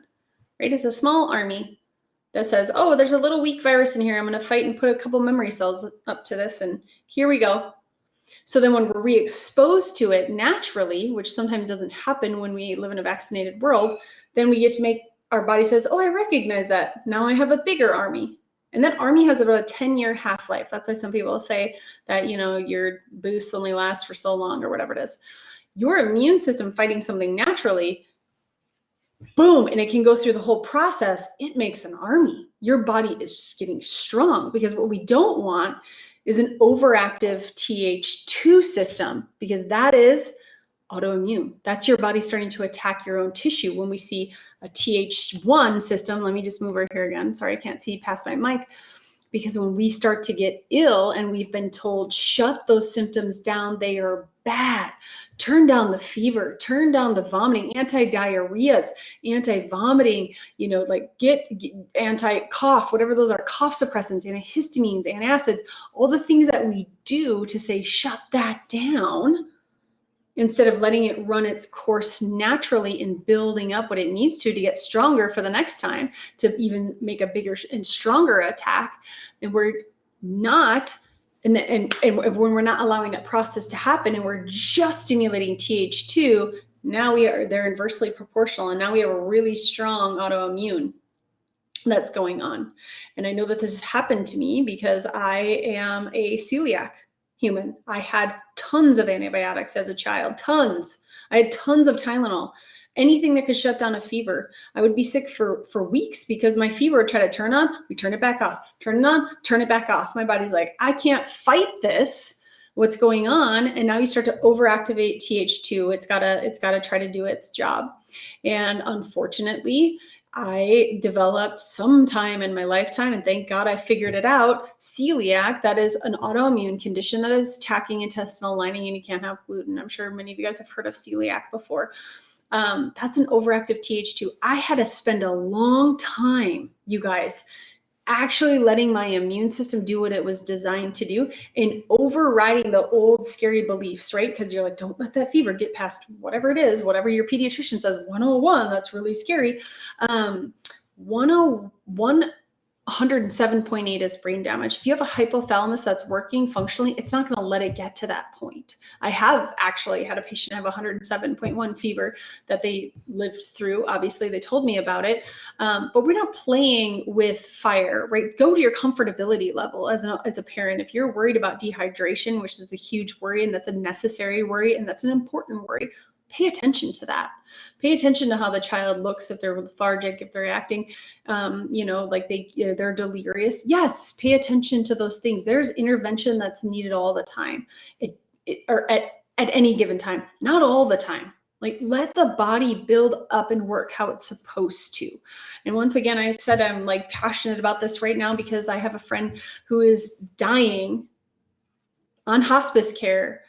right? It's a small army that says, oh, there's a little weak virus in here. I'm going to fight and put a couple memory cells up to this, and here we go. So then when we're re-exposed to it naturally, which sometimes doesn't happen when we live in a vaccinated world, then we get to make, our body says, oh, I recognize that. Now I have a bigger army. And that army has about a 10-year half-life. That's why some people say that, your boosts only last for so long or whatever it is. Your immune system fighting something naturally, boom, and it can go through the whole process. It makes an army. Your body is just getting strong, because what we don't want is an overactive Th2 system, because that is autoimmune. That's your body starting to attack your own tissue. When we see a Th1 system, let me just move over here again. Sorry, I can't see past my mic. Because when we start to get ill and we've been told, shut those symptoms down, they are bad. Turn down the fever, turn down the vomiting, anti-diarrheas, anti-vomiting, like get anti-cough, whatever those are, cough suppressants, antihistamines, antacids, all the things that we do to say, shut that down, instead of letting it run its course naturally and building up what it needs to get stronger for the next time, to even make a bigger and stronger attack. And we're not, and when we're not allowing that process to happen and we're just stimulating Th2, now they're inversely proportional. And now we have a really strong autoimmune that's going on. And I know that this has happened to me because I am a celiac human. I had tons of antibiotics as a child, tons. I had tons of Tylenol, anything that could shut down a fever. I would be sick for weeks because my fever would try to turn on, we turn it back off, turn it on, turn it back off. My body's like, I can't fight this. What's going on? And now you start to overactivate Th2. It's gotta try to do its job. And unfortunately, I developed sometime in my lifetime, and thank God I figured it out, celiac. That is an autoimmune condition that is attacking intestinal lining, and you can't have gluten. I'm sure many of you guys have heard of celiac before. That's an overactive Th2. I had to spend a long time, you guys, actually letting my immune system do what it was designed to do and overriding the old scary beliefs, right? Because you're like, don't let that fever get past whatever it is, whatever your pediatrician says, 101, that's really scary. 107.8 is brain damage. If you have a hypothalamus that's working functionally, it's not going to let it get to that point. I have actually had a patient have 107.1 fever that they lived through. Obviously, they told me about it, but we're not playing with fire, right? Go to your comfortability level as a parent. If you're worried about dehydration, which is a huge worry, and that's a necessary worry, and that's an important worry, pay attention to that. Pay attention to how the child looks, if they're lethargic, if they're acting, like they're delirious. Yes, pay attention to those things. There's intervention that's needed all the time, or at any given time, not all the time. Like, let the body build up and work how it's supposed to. And once again, I said I'm like passionate about this right now because I have a friend who is dying on hospice care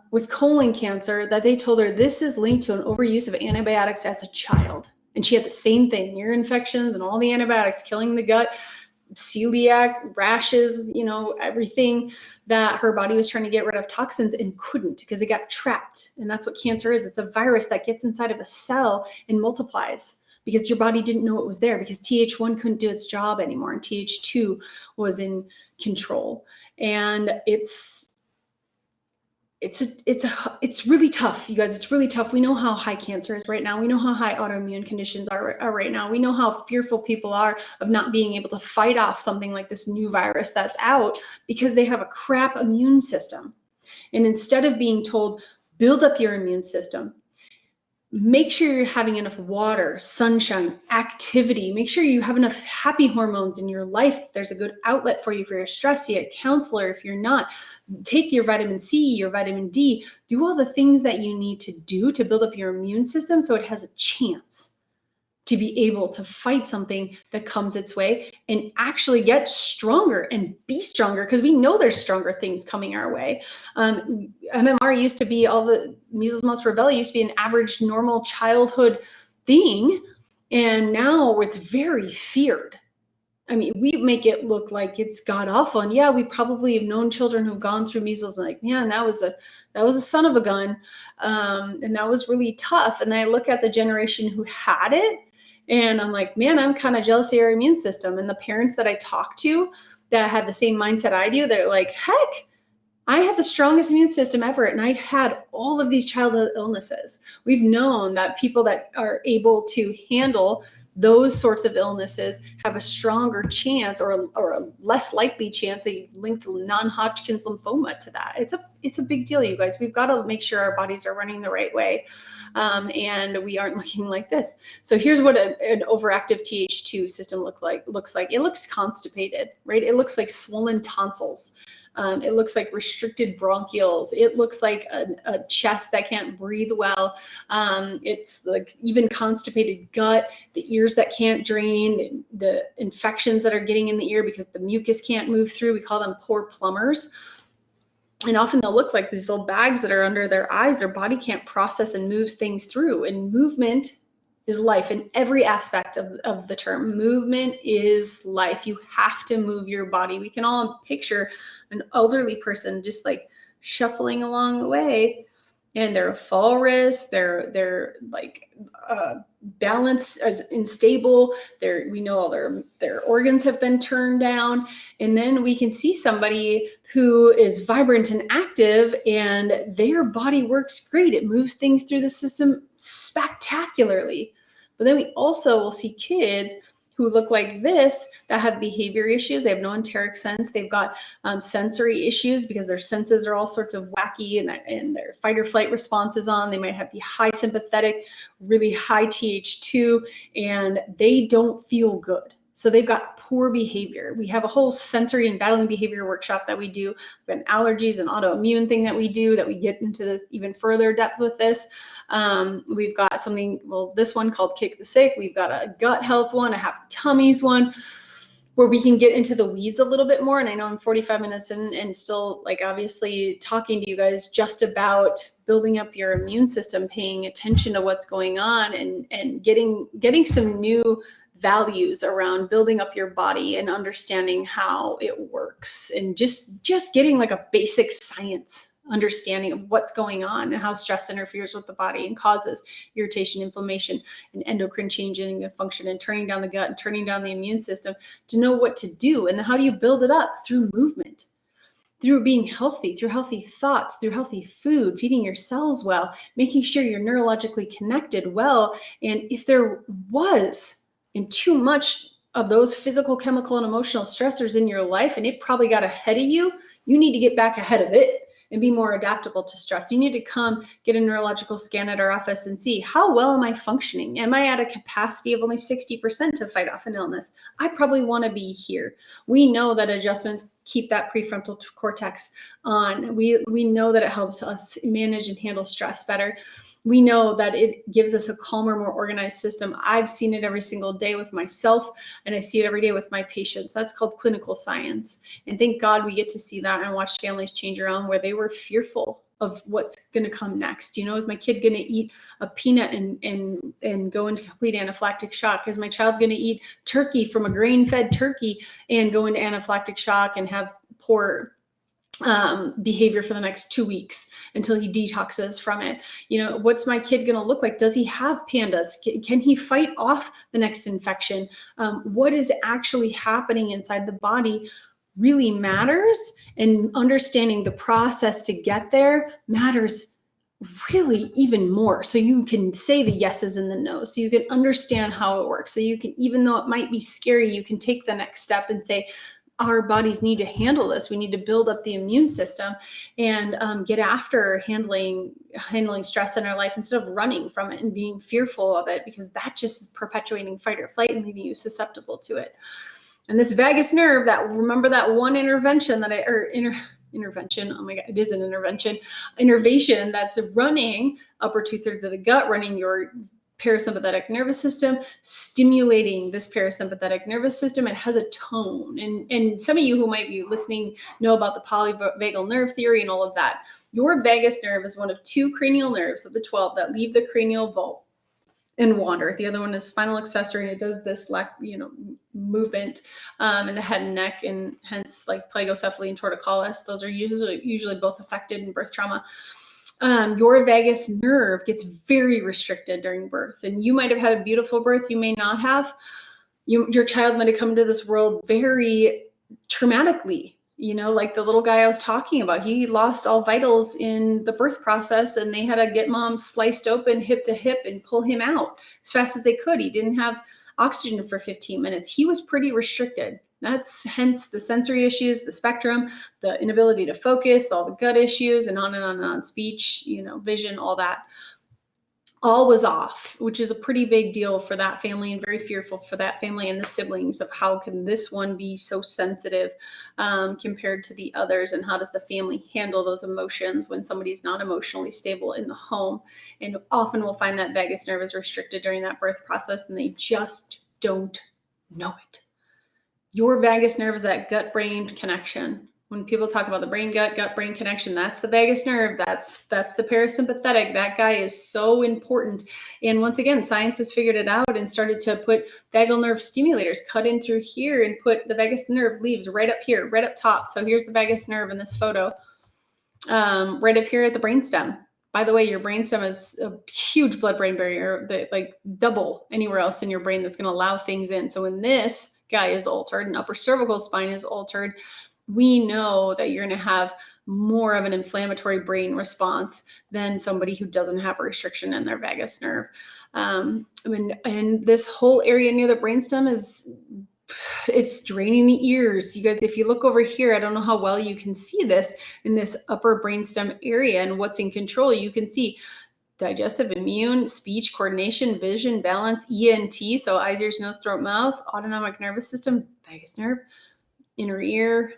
with colon cancer, that they told her this is linked to an overuse of antibiotics as a child. And she had the same thing, ear infections and all the antibiotics killing the gut, celiac, rashes, everything that her body was trying to get rid of toxins and couldn't because it got trapped. And that's what cancer is. It's a virus that gets inside of a cell and multiplies because your body didn't know it was there, because Th1 couldn't do its job anymore and Th2 was in control. And it's really tough, you guys. It's really tough. We know how high cancer is right now. We know how high autoimmune conditions are right now. We know how fearful people are of not being able to fight off something like this new virus that's out because they have a crap immune system. And instead of being told, build up your immune system, make sure you're having enough water, sunshine, activity. Make sure you have enough happy hormones in your life. There's a good outlet for you for your stress. See a counselor if you're not. Take your vitamin C, your vitamin D. Do all the things that you need to do to build up your immune system so it has a chance to be able to fight something that comes its way and actually get stronger and be stronger, because we know there's stronger things coming our way. MMR used to be, all the measles, mumps, rubella used to be an average normal childhood thing, and now it's very feared. I mean, we make it look like it's god awful, and yeah, we probably have known children who've gone through measles and like, man, that was a son of a gun, and that was really tough. And I look at the generation who had it, and I'm like, man, I'm kind of jealous of your immune system. And the parents that I talk to that have the same mindset I do, they're like, heck, I have the strongest immune system ever. And I had all of these childhood illnesses. We've known that people that are able to handle those sorts of illnesses have a stronger chance, or a less likely chance. They linked non-Hodgkin's lymphoma to that. It's a big deal, you guys. We've got to make sure our bodies are running the right way, and we aren't looking like this. So here's what an overactive Th2 system looks like. It looks constipated, right? It looks like swollen tonsils. It looks like restricted bronchioles. It looks like a chest that can't breathe well. It's like even constipated gut, the ears that can't drain, the infections that are getting in the ear because the mucus can't move through. We call them poor plumbers. And often they'll look like these little bags that are under their eyes. Their body can't process and moves things through. And movement is life in every aspect of the term. Movement is life. You have to move your body. We can all picture an elderly person just like shuffling along the way, and they're fall risk, they're like balance as unstable. We know all their organs have been turned down. And then we can see somebody who is vibrant and active and their body works great. It moves things through the system spectacularly. But then we also will see kids who look like this that have behavior issues. They have no enteric sense. They've got sensory issues because their senses are all sorts of wacky and their fight or flight response is on. They might have the high sympathetic, really high TH2, and they don't feel good. So they've got poor behavior. We have a whole sensory and battling behavior workshop that we do. We've got allergies and autoimmune thing that we do that we get into this even further depth with this. We've got something, this one called Kick the Sick. We've got a gut health one, a happy tummies one, where we can get into the weeds a little bit more. And I know I'm 45 minutes in and still like obviously talking to you guys just about building up your immune system, paying attention to what's going on and getting some new values around building up your body and understanding how it works, and just getting like a basic science understanding of what's going on and how stress interferes with the body and causes irritation, inflammation, and endocrine changing of function and turning down the gut and turning down the immune system, to know what to do. And then how do you build it up? Through movement, through being healthy, through healthy thoughts, through healthy food, feeding your cells well, making sure you're neurologically connected well. And if there was too much of those physical, chemical, and emotional stressors in your life, and it probably got ahead of you, you need to get back ahead of it and be more adaptable to stress. You need to come get a neurological scan at our office and see, how well am I functioning? Am I at a capacity of only 60% to fight off an illness? I probably want to be here. We know that adjustments keep that prefrontal cortex on. We know that it helps us manage and handle stress better. We know that it gives us a calmer, more organized system. I've seen it every single day with myself, and I see it every day with my patients. That's called clinical science. And thank God we get to see that and watch families change around where they were fearful of what's going to come next. You know, is my kid going to eat a peanut and go into complete anaphylactic shock? Is my child going to eat turkey from a grain-fed turkey and go into anaphylactic shock and have poor behavior for the next 2 weeks until he detoxes from it? You know, what's my kid going to look like? Does he have pandas? Can he fight off the next infection? What is actually happening inside the body really matters, and understanding the process to get there matters really even more. So you can say the yeses and the no's, so you can understand how it works. So you can, even though it might be scary, you can take the next step and say, our bodies need to handle this. We need to build up the immune system and get after handling stress in our life instead of running from it and being fearful of it, because that just is perpetuating fight or flight and leaving you susceptible to it. And this vagus nerve, remember that one intervention intervention, oh my God, it is an innervation that's running upper 2/3 of the gut, running your parasympathetic nervous system, stimulating this parasympathetic nervous system. It has a tone. And some of you who might be listening know about the polyvagal nerve theory and all of that. Your vagus nerve is one of 2 cranial nerves of the 12 that leave the cranial vault and wander. The other one is spinal accessory, and it does this movement in the head and neck, and hence like plagocephaly and torticollis. Those are usually both affected in birth trauma. Your vagus nerve gets very restricted during birth, and you might have had a beautiful birth. You may not have. Your child might have come into this world very traumatically. You know, like the little guy I was talking about, he lost all vitals in the birth process, and they had to get mom sliced open hip to hip and pull him out as fast as they could. He didn't have oxygen for 15 minutes. He was pretty restricted. That's hence the sensory issues, the spectrum, the inability to focus, all the gut issues, and on and on and on, speech, vision, all that. all was off, which is a pretty big deal for that family and very fearful for that family and the siblings of how can this one be so sensitive compared to the others, and how does the family handle those emotions when somebody's not emotionally stable in the home. And often we'll find that vagus nerve is restricted during that birth process and they just don't know it. Your vagus nerve is that gut-brain connection. When people talk about the gut-brain connection, that's the vagus nerve. That's the parasympathetic. That guy is so important. And once again, science has figured it out and started to put vagal nerve stimulators, cut in through here and put the vagus nerve leaves right up here, right up top. So here's the vagus nerve in this photo, right up here at the brainstem. By the way, your brainstem is a huge blood-brain barrier that like double anywhere else in your brain that's going to allow things in. So when this guy is altered and upper cervical spine is altered, we know that you're going to have more of an inflammatory brain response than somebody who doesn't have a restriction in their vagus nerve. And this whole area near the brainstem it's draining the ears. You guys, if you look over here, I don't know how well you can see this in this upper brainstem area and what's in control. You can see digestive, immune, speech, coordination, vision, balance, ENT, so eyes, ears, nose, throat, mouth, autonomic nervous system, vagus nerve, inner ear,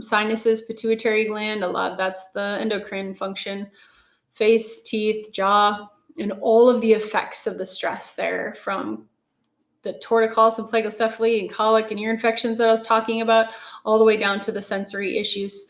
sinuses, pituitary gland, a lot, that's the endocrine function, face, teeth, jaw, and all of the effects of the stress there, from the torticollis and plakocephaly and colic and ear infections that I was talking about, all the way down to the sensory issues,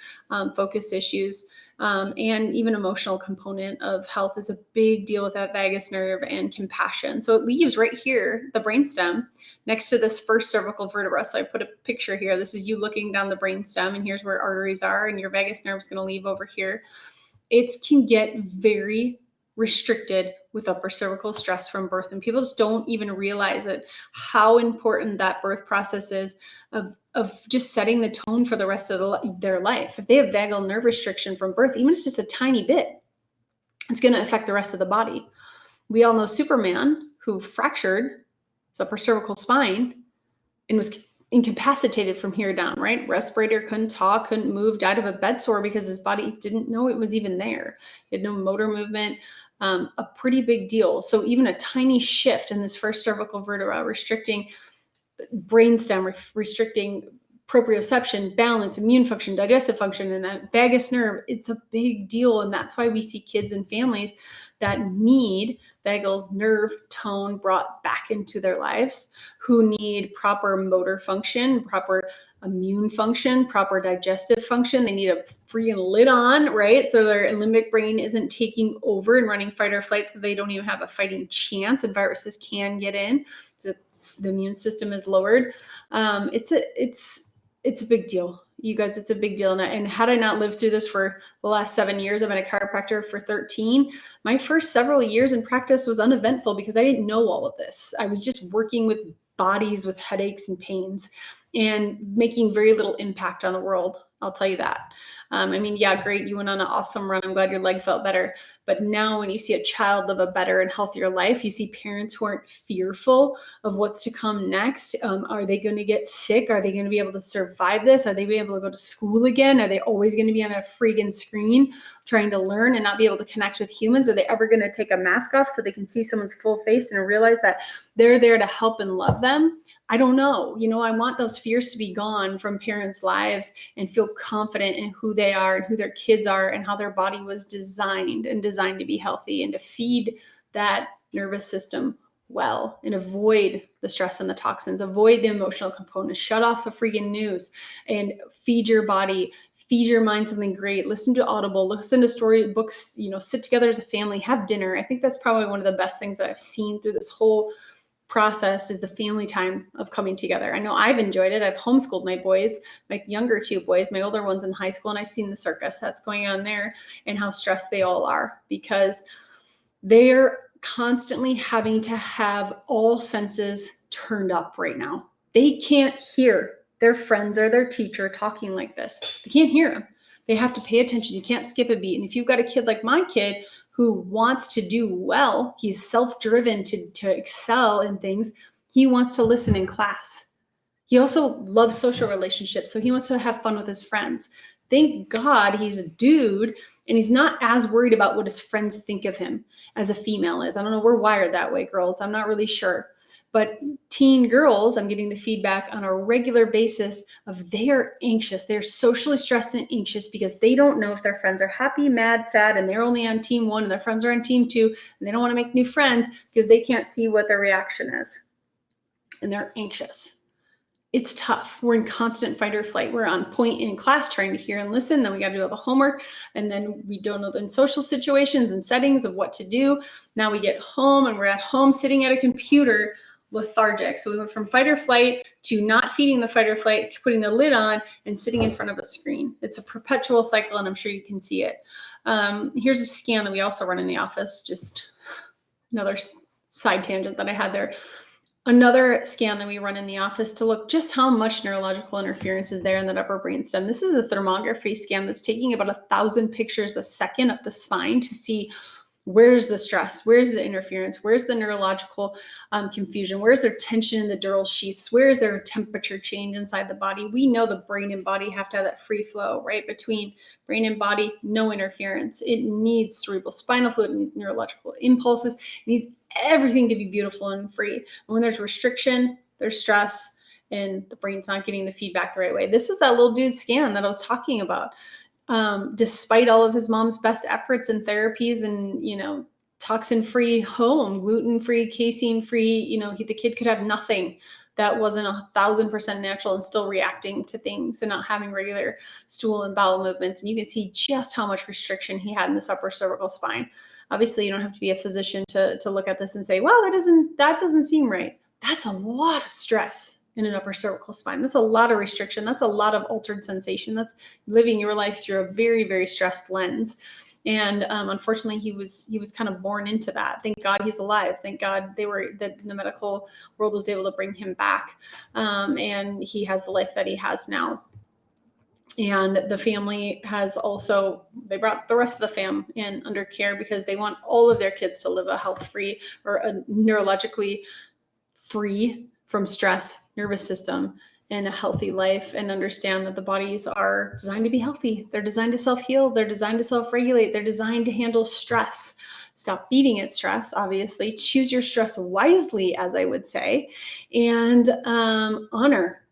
focus issues, and even emotional component of health is a big deal with that vagus nerve, and compassion. So it leaves right here, the brainstem, next to this first cervical vertebra. So I put a picture here. This is you looking down the brainstem, and here's where arteries are, and your vagus nerve is going to leave over here. It can get very restricted with upper cervical stress from birth, and people just don't even realize it, how important that birth process is of just setting the tone for the rest of their life. If they have vagal nerve restriction from birth, even if it's just a tiny bit, it's going to affect the rest of the body. We all know Superman, who fractured his upper cervical spine and was incapacitated from here down, right? Respirator, couldn't talk, couldn't move, died of a bed sore because his body didn't know it was even there. He had no motor movement, a pretty big deal. So even a tiny shift in this first cervical vertebra, restricting brainstem, restricting proprioception, balance, immune function, digestive function, and that vagus nerve, it's a big deal. And that's why we see kids and families that need vagal nerve tone brought back into their lives, who need proper motor function, proper immune function, proper digestive function. They need a freaking lid on, right? So their limbic brain isn't taking over and running fight or flight, so they don't even have a fighting chance, and viruses can get in. So the immune system is lowered. It's a big deal. You guys, it's a big deal. And had I not lived through this for the last 7 years, I've been a chiropractor for 13. My first several years in practice was uneventful because I didn't know all of this. I was just working with bodies with headaches and pains and making very little impact on the world. I'll tell you that. Yeah, great. You went on an awesome run. I'm glad your leg felt better. But now when you see a child live a better and healthier life, you see parents who aren't fearful of what's to come next. Are they going to get sick? Are they going to be able to survive this? Are they going to be able to go to school again? Are they always going to be on a friggin' screen trying to learn and not be able to connect with humans? Are they ever going to take a mask off so they can see someone's full face and realize that they're there to help and love them? I don't know. I want those fears to be gone from parents' lives and feel confident in who they are and who their kids are and how their body was designed to be healthy and to feed that nervous system well and avoid the stress and the toxins, avoid the emotional components, shut off the freaking news and feed your body, feed your mind something great. Listen to Audible, listen to storybooks, sit together as a family, have dinner. I think that's probably one of the best things that I've seen through this whole process is the family time of coming together. I know I've enjoyed it. I've homeschooled my boys, my younger two boys, my older one's in high school, and I've seen the circus that's going on there and how stressed they all are because they're constantly having to have all senses turned up right now. They can't hear their friends or their teacher talking like this. They can't hear them. They have to pay attention. You can't skip a beat. And if you've got a kid like my kid who wants to do well, he's self-driven to excel in things, he wants to listen in class. He also loves social relationships, so he wants to have fun with his friends. Thank God he's a dude And he's not as worried about what his friends think of him as a female is. I don't know. We're wired that way, girls. I'm not really sure. But teen girls, I'm getting the feedback on a regular basis of they are anxious. They're socially stressed and anxious because they don't know if their friends are happy, mad, sad, and they're only on team 1 and their friends are on team 2, and they don't want to make new friends because they can't see what their reaction is. And they're anxious. It's tough. We're in constant fight or flight. We're on point in class trying to hear and listen. Then we got to do all the homework. And then we don't know in social situations and settings of what to do. Now we get home and we're at home sitting at a computer lethargic. So we went from fight or flight to not feeding the fight or flight, putting the lid on and sitting in front of a screen. It's a perpetual cycle, and I'm sure you can see it. Here's a scan that we also run in the office. Just another side tangent that I had there. Another scan that we run in the office to look just how much neurological interference is there in that upper brainstem. This is a thermography scan that's taking about 1,000 pictures a second of the spine to see where's the stress, where's the interference, where's the neurological confusion, where's there tension in the dural sheaths, where is there a temperature change inside the body. We know the brain and body have to have that free flow, right? Between brain and body, no interference. It needs cerebral spinal fluid, it needs neurological impulses, it needs everything to be beautiful and free. And when there's restriction, there's stress, and the brain's not getting the feedback the right way. This is that little dude's scan that I was talking about. Despite all of his mom's best efforts and therapies and, toxin-free home, gluten-free, casein-free, the kid could have nothing that wasn't 1,000% natural and still reacting to things and not having regular stool and bowel movements. And you can see just how much restriction he had in this upper cervical spine. Obviously, you don't have to be a physician to look at this and say, well, that doesn't seem right. That's a lot of stress in an upper cervical spine. That's a lot of restriction. That's a lot of altered sensation. That's living your life through a very, very stressed lens. And unfortunately, he was kind of born into that. Thank God he's alive. Thank God the medical world was able to bring him back. And he has the life that he has now. And the family has also, they brought the rest of the fam in under care because they want all of their kids to live a health-free or a neurologically free from stress nervous system and a healthy life, and understand that the bodies are designed to be healthy. They're designed to self-heal. They're designed to self-regulate. They're designed to handle stress. Stop beating at stress, obviously. Choose your stress wisely, as I would say, and honor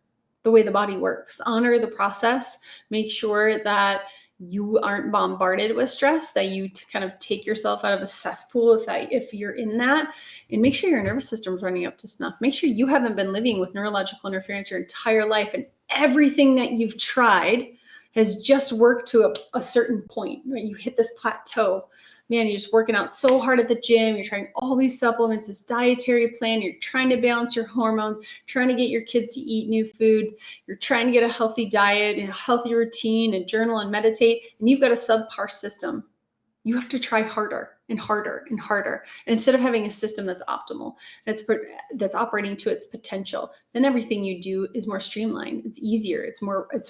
the way the body works. Honor the process. Make sure that you aren't bombarded with stress, that you kind of take yourself out of a cesspool if you're in that, and make sure your nervous system is running up to snuff. Make sure you haven't been living with neurological interference your entire life, and everything that you've tried has just worked to a certain point. Right? You hit this plateau. Man, you're just working out so hard at the gym. You're trying all these supplements, this dietary plan. You're trying to balance your hormones, trying to get your kids to eat new food. You're trying to get a healthy diet and a healthy routine and journal and meditate. And you've got a subpar system. You have to try harder and harder and harder. And instead of having a system that's optimal, that's operating to its potential, then everything you do is more streamlined. It's easier. It's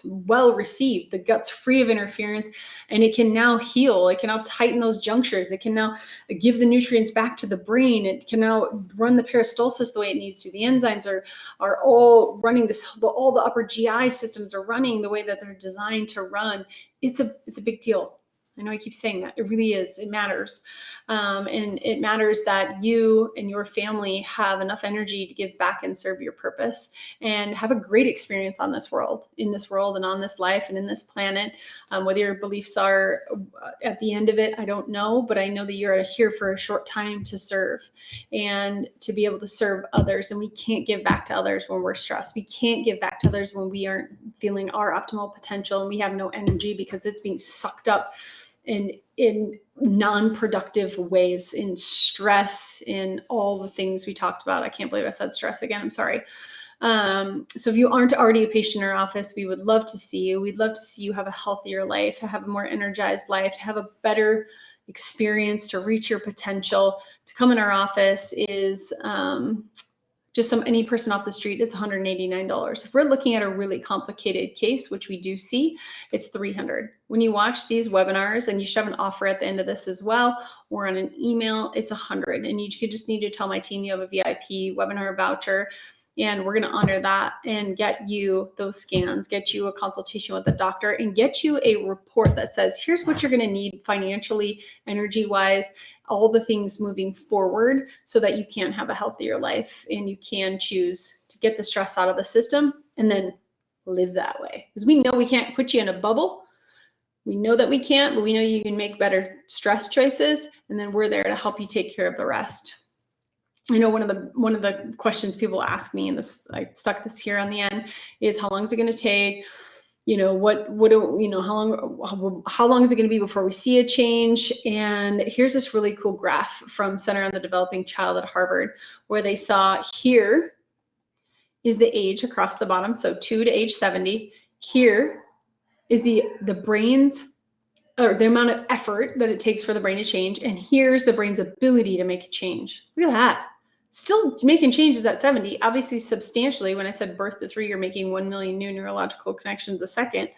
well received. The gut's free of interference, and it can now heal. It can now tighten those junctures. It can now give the nutrients back to the brain. It can now run the peristalsis the way it needs to. The enzymes are all running all the upper GI systems are running the way that they're designed to run. It's a big deal. I know I keep saying that. It really is. It matters. And it matters that you and your family have enough energy to give back and serve your purpose and have a great experience in this world and on this life and in this planet. Whether your beliefs are at the end of it, I don't know, but I know that you're here for a short time to serve and to be able to serve others. And we can't give back to others when we're stressed. We can't give back to others when we aren't feeling our optimal potential and we have no energy because it's being sucked up in non-productive ways, in stress, in all the things we talked about. I can't believe I said stress again. I'm sorry. So if you aren't already a patient in our office, we would love to see you. We'd love to see you have a healthier life, to have a more energized life, to have a better experience, to reach your potential. To come in our office is any person off the street, it's $189. If we're looking at a really complicated case, which we do see, it's $300. When you watch these webinars, and you should have an offer at the end of this as well, or on an email, it's $100. And you just need to tell my team you have a VIP webinar voucher. And we're going to honor that and get you those scans, get you a consultation with a doctor, and get you a report that says, here's what you're going to need financially, energy-wise, all the things moving forward so that you can have a healthier life and you can choose to get the stress out of the system and then live that way. Because we know we can't put you in a bubble. We know that we can't, but we know you can make better stress choices, and then we're there to help you take care of the rest. I know one of the questions people ask me, and this, I stuck this here on the end, is how long is it going to take? How long is it going to be before we see a change? And here's this really cool graph from Center on the Developing Child at Harvard, where they saw here is the age across the bottom, so 2 to age 70. Here is the brain's, or the amount of effort that it takes for the brain to change, and here's the brain's ability to make a change. Look at that. Still making changes at 70, obviously substantially. When I said birth to 3, you're making 1 million new neurological connections a second,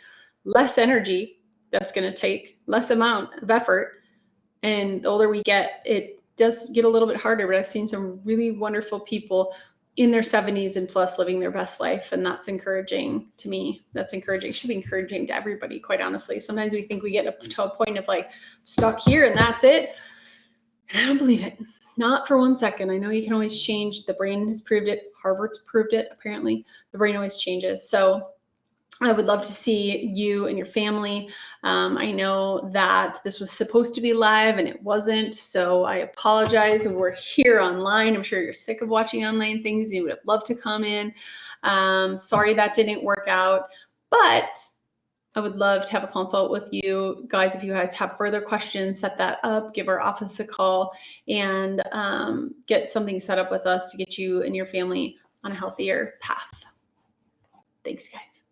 less energy that's going to take, less amount of effort. And the older we get, it does get a little bit harder, but I've seen some really wonderful people in their 70s and plus living their best life. And that's encouraging to me. That's encouraging. It should be encouraging to everybody, quite honestly. Sometimes we think we get to a point of like, stuck here and that's it. And I don't believe it. Not for 1 second. I know you can always change. The brain has proved it. Harvard's proved it, apparently. The brain always changes. So I would love to see you and your family. I know that this was supposed to be live and it wasn't. So I apologize. We're here online. I'm sure you're sick of watching online things. You would have loved to come in. Sorry that didn't work out. But I would love to have a consult with you guys. If you guys have further questions, set that up, give our office a call, and get something set up with us to get you and your family on a healthier path. Thanks, guys.